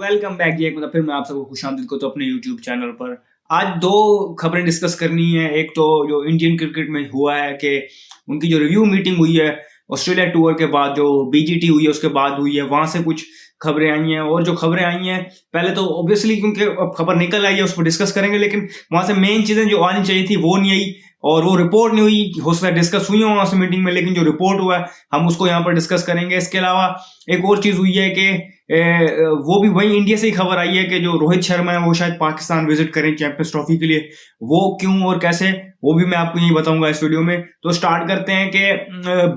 Welcome back जी। एक मतलब फिर मैं आप सबको खुशामदीद को तो अपने यूट्यूब चैनल पर। आज दो खबरें डिस्कस करनी है। एक तो जो इंडियन क्रिकेट में हुआ है कि उनकी जो रिव्यू मीटिंग हुई है ऑस्ट्रेलिया टूर के बाद, जो बीजीटी हुई है उसके बाद हुई है, वहां से कुछ खबरें आई हैं। और जो खबरें आई हैं, पहले तो ऑब्वियसली क्योंकि अब खबर निकल आई है उस पर डिस्कस करेंगे, लेकिन वहां से मेन चीजें जो आनी चाहिए थी वो नहीं आई और वो रिपोर्ट नहीं हुई। हो सकता है डिस्कस हुई हो वहां से मीटिंग में, लेकिन जो रिपोर्ट हुआ है हम उसको यहाँ पर डिस्कस करेंगे। इसके अलावा एक और चीज हुई है कि वो भी वही इंडिया से ही खबर आई है कि जो रोहित शर्मा है वो शायद पाकिस्तान विजिट करें चैंपियंस ट्रॉफी के लिए। वो क्यों और कैसे, वो भी मैं आपको यही बताऊंगा इस वीडियो में। तो स्टार्ट करते हैं कि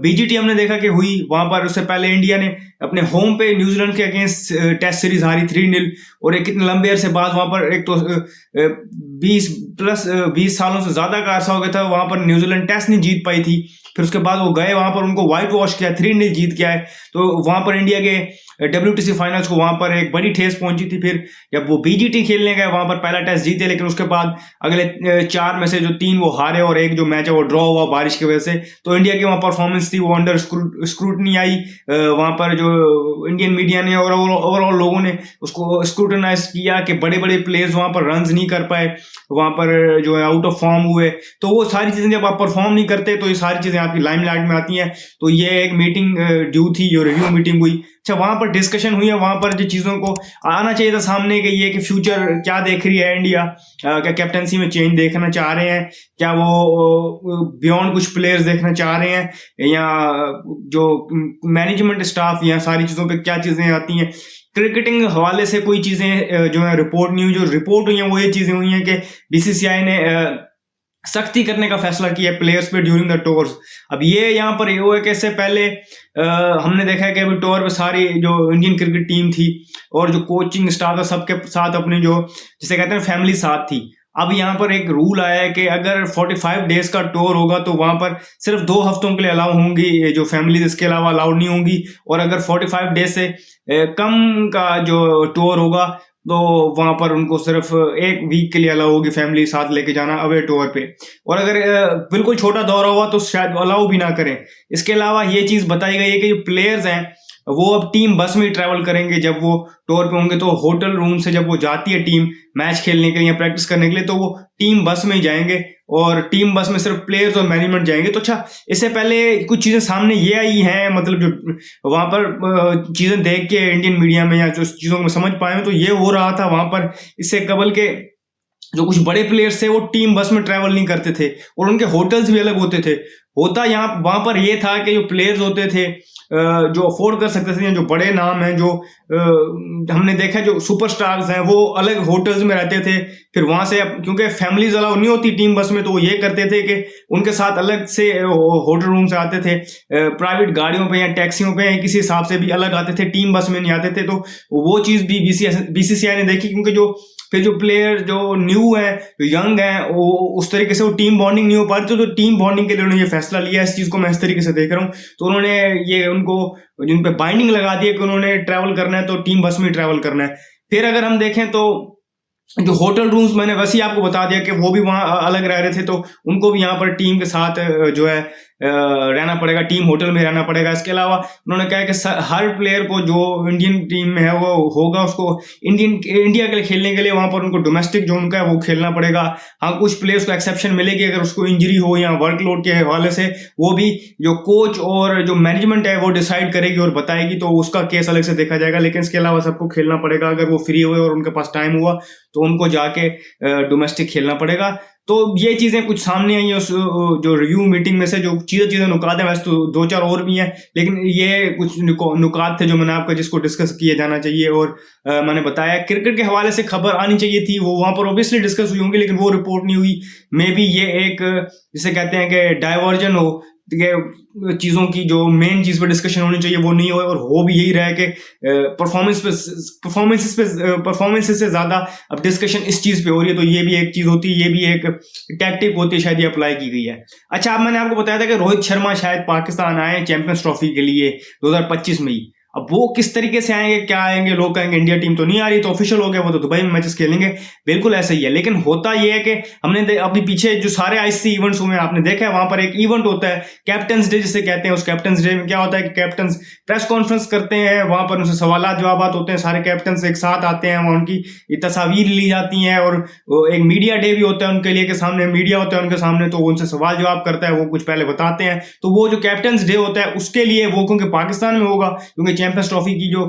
बीजीटी हमने देखा कि हुई वहां पर। उससे पहले इंडिया ने अपने होम पे न्यूजीलैंड के अगेंस्ट टेस्ट सीरीज हारी 3-0, और एक कितने लंबे अरसे बाद वहां पर एक तो 20 सालों से ज्यादा का अरसा हो गया था वहां पर न्यूजीलैंड टेस्ट नहीं जीत पाई थी। फिर उसके बाद वो गए वहां पर, उनको व्हाइट वॉश किया, 3-0 जीत के आए। तो वहां पर इंडिया के WTC फाइनल्स को वहां पर एक बड़ी ठेस पहुंची थी। फिर जब वो बीजीटी खेलने गए वहां पर पहला टेस्ट जीते, लेकिन उसके बाद अगले 4 में से जो 3 वो हारे और एक जो मैच है वो ड्रॉ हुआ बारिश की वजह से। तो इंडिया की वहां परफॉर्मेंस थी वो अंडर स्क्रूटनी आई। वहां पर जो इंडियन मीडिया ने और ओवरऑल लोगों ने उसको स्क्रूटनाइज किया कि बड़े बड़े प्लेयर्स वहां पर रन नहीं कर पाए, वहां पर जो है आउट ऑफ फॉर्म हुए। तो वो सारी चीजें जब आप परफॉर्म नहीं करते तो ये सारी चीजें आपकी लाइमलाइट में आती हैं। तो ये एक मीटिंग ड्यू थी, जो रिव्यू मीटिंग हुई। अच्छा, वहां पर डिस्कशन हुई है, वहां पर जो चीजों को आना चाहिए था सामने कि ये कि फ्यूचर क्या देख रही है इंडिया, क्या कैप्टनसी में चेंज देखना चाह रहे हैं, क्या वो बियॉन्ड कुछ प्लेयर्स देखना चाह रहे हैं, या जो मैनेजमेंट स्टाफ या सारी चीजों पे क्या चीजें आती हैं। क्रिकेटिंग हवाले से कोई चीजें जो है रिपोर्ट नहीं हुई। जो रिपोर्ट हुई है वो ये चीजें हुई हैं कि बीसीसीआई ने सख्ती करने का फैसला किया प्लेयर्स पे ड्यूरिंग द टूर्स। अब ये यहाँ पर ये हुआ है कि इससे पहले हमने देखा है कि अभी टूर पे सारी जो इंडियन क्रिकेट टीम थी और जो कोचिंग स्टाफ था सबके साथ अपने जो जिसे कहते हैं फैमिली साथ थी। अब यहाँ पर एक रूल आया है कि अगर 45 डेज का टूर होगा तो वहां पर सिर्फ 2 हफ्तों के लिए अलाउ होंगी ये जो फैमिली, इसके अलावा अलाउड नहीं होंगी। और अगर 45 डेज से कम का जो टूर होगा तो वहां पर उनको सिर्फ 1 वीक के लिए अलाउ होगी फैमिली साथ लेके जाना अवे टूर पे। और अगर बिल्कुल छोटा दौरा हुआ तो शायद अलाउ भी ना करें। इसके अलावा ये चीज बताई गई है कि जो प्लेयर्स हैं वो अब टीम बस में ट्रैवल करेंगे जब वो टूर पे होंगे। तो होटल रूम से जब वो जाती है टीम मैच खेलने के लिए या प्रैक्टिस करने के लिए, तो वो टीम बस में ही जाएंगे और टीम बस में सिर्फ प्लेयर्स और मैनेजमेंट जाएंगे। तो अच्छा, इससे पहले कुछ चीजें सामने ये आई हैं, मतलब जो वहां पर चीजें देख के इंडियन मीडिया में या जो चीजों को समझ पाए हैं, तो ये हो रहा था वहां पर इससे कबल के जो कुछ बड़े प्लेयर्स थे वो टीम बस में ट्रैवल नहीं करते थे और उनके होटल्स भी अलग होते थे। होता यहाँ वहां पर ये था कि जो प्लेयर्स होते थे जो अफोर्ड कर सकते थे, जो बड़े नाम हैं, जो हमने देखा जो सुपरस्टार्स हैं, वो अलग होटल्स में रहते थे। फिर वहां से क्योंकि फैमिलीज अलाउ नहीं होती टीम बस में, तो वो ये करते थे कि उनके साथ अलग से होटल रूम से आते थे, प्राइवेट गाड़ियों पे या टैक्सियों पे या किसी हिसाब से भी अलग आते थे, टीम बस में नहीं आते थे। तो वो चीज भी बीसीसीआई ने देखी, क्योंकि जो फिर जो प्लेयर जो न्यू है, जो यंग है, वो उस तरीके से वो टीम बॉन्डिंग नहीं हो पा रही थी। तो टीम बॉन्डिंग के लिए उन्होंने ये फैसला लिया। इस चीज को मैं इस तरीके से देख रहा हूँ। तो उन्होंने ये उनको जिन पे बाइंडिंग लगा दी है कि उन्होंने ट्रैवल करना है तो टीम बस में ट्रैवल करना है। फिर अगर हम देखें तो जो होटल रूम्स मैंने वैसे ही आपको बता दिया कि वो भी वहां अलग रह रहे थे, तो उनको भी यहाँ पर टीम के साथ जो है रहना पड़ेगा, टीम होटल में रहना पड़ेगा। इसके अलावा उन्होंने कहा कि हर प्लेयर को जो इंडियन टीम में है वो होगा, उसको इंडिया के लिए खेलने के लिए वहां पर उनको डोमेस्टिक जो उनका है वो खेलना पड़ेगा। हाँ, कुछ प्लेयर्स को एक्सेप्शन मिलेगी अगर उसको इंजरी हो या वर्कलोड के हवाले से, वो भी जो कोच और जो मैनेजमेंट है वो डिसाइड करेगी और बताएगी, तो उसका केस अलग से देखा जाएगा। लेकिन इसके अलावा सबको खेलना पड़ेगा। अगर वो फ्री हुए और उनके पास टाइम हुआ तो उनको जाके डोमेस्टिक खेलना पड़ेगा। तो ये चीजें कुछ सामने आई हैं उस जो रिव्यू मीटिंग में से, जो चीजें नुकात है। वैसे तो 2-4 और भी हैं, लेकिन ये कुछ नुकात थे जो मैंने आपका जिसको डिस्कस किया जाना चाहिए। और मैंने बताया क्रिकेट के हवाले से खबर आनी चाहिए थी, वो वहां पर ऑब्वियसली डिस्कस हुई होंगी, लेकिन वो रिपोर्ट नहीं हुई। मे बी ये एक जिसे कहते हैं कि डाइवर्जन हो, चीजों की जो मेन चीज पे डिस्कशन होनी चाहिए वो नहीं हो, और हो भी यही रहा कि परफॉर्मेंसेस से ज्यादा अब डिस्कशन इस चीज पे हो रही है। तो ये भी एक चीज होती है, ये भी एक टैक्टिक होती है, शायद ये अप्लाई की गई है। अच्छा, अब मैंने आपको बताया था कि रोहित शर्मा शायद पाकिस्तान आए चैंपियंस ट्रॉफी के लिए 2025 में ही। अब वो किस तरीके से आएंगे, क्या आएंगे, लोग कहेंगे इंडिया टीम तो नहीं आ रही, तो ऑफिशियल हो गया, वो तो दुबई में मैचेस खेलेंगे, बिल्कुल ऐसा ही है। लेकिन होता ये है कि हमने अभी पीछे जो सारे आईसीसी इवेंट्स हुए आपने देखा है, वहां पर एक इवेंट होता है कैप्टन्स डे जिसे कहते हैं। उस कैप्टन्स डे में क्या होता है कि कैप्टन्स प्रेस कॉन्फ्रेंस करते हैं, वहां पर उनसे सवाल जवाब होते हैं, सारे कैप्टन्स एक साथ आते हैं, वहां उनकी तस्वीर ली जाती है, और एक मीडिया डे भी होता है उनके लिए, के सामने मीडिया होता है उनके सामने, तो उनसे सवाल जवाब करता है, वो कुछ पहले बताते हैं। तो वो जो कैप्टन्स डे होता है उसके लिए वो, क्योंकि पाकिस्तान में होगा, क्योंकि चैंपियंस ट्रॉफी की जो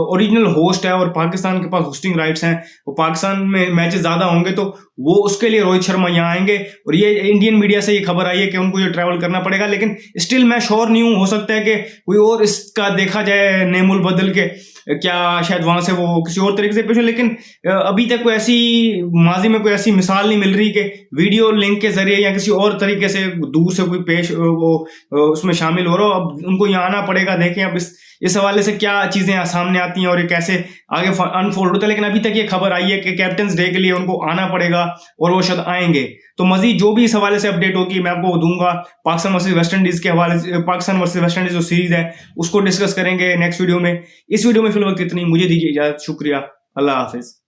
ओरिजिनल होस्ट है और पाकिस्तान के पास होस्टिंग राइट्स हैं, वो पाकिस्तान में मैचेस ज्यादा होंगे, तो वो उसके लिए रोहित शर्मा यहाँ आएंगे। और ये इंडियन मीडिया से ये खबर आई है कि उनको ये ट्रैवल करना पड़ेगा, लेकिन स्टिल मैं श्योर नहीं हूँ, हो सकता है कि कोई और इसका देखा जाए नेमुल बदल के, क्या शायद वहां से वो किसी और तरीके से पेश हो। लेकिन अभी तक कोई ऐसी माजी में कोई ऐसी मिसाल नहीं मिल रही कि वीडियो लिंक के जरिए या किसी और तरीके से दूर से कोई पेश वो उसमें शामिल हो रहा हो। अब उनको यहाँ आना पड़ेगा, देखें अब इस हवाले से क्या चीजें सामने आती हैं और ये कैसे आगे अनफोल्ड होता है। लेकिन अभी तक ये खबर आई है कि कैप्टन्स डे के लिए उनको आना पड़ेगा और वो शायद आएंगे। तो मजीद जो भी इस हवाले से अपडेट होगी मैं आपको दूंगा। पाकिस्तान वर्सेस वेस्ट इंडीज के हवाले से, पाकिस्तान वर्सेस वेस्ट इंडीज जो सीरीज है उसको डिस्कस करेंगे नेक्स्ट वीडियो में। इस वीडियो में फिलहाल इतना ही, मुझे दीजिए इजाजत, शुक्रिया, अल्लाह हाफिज।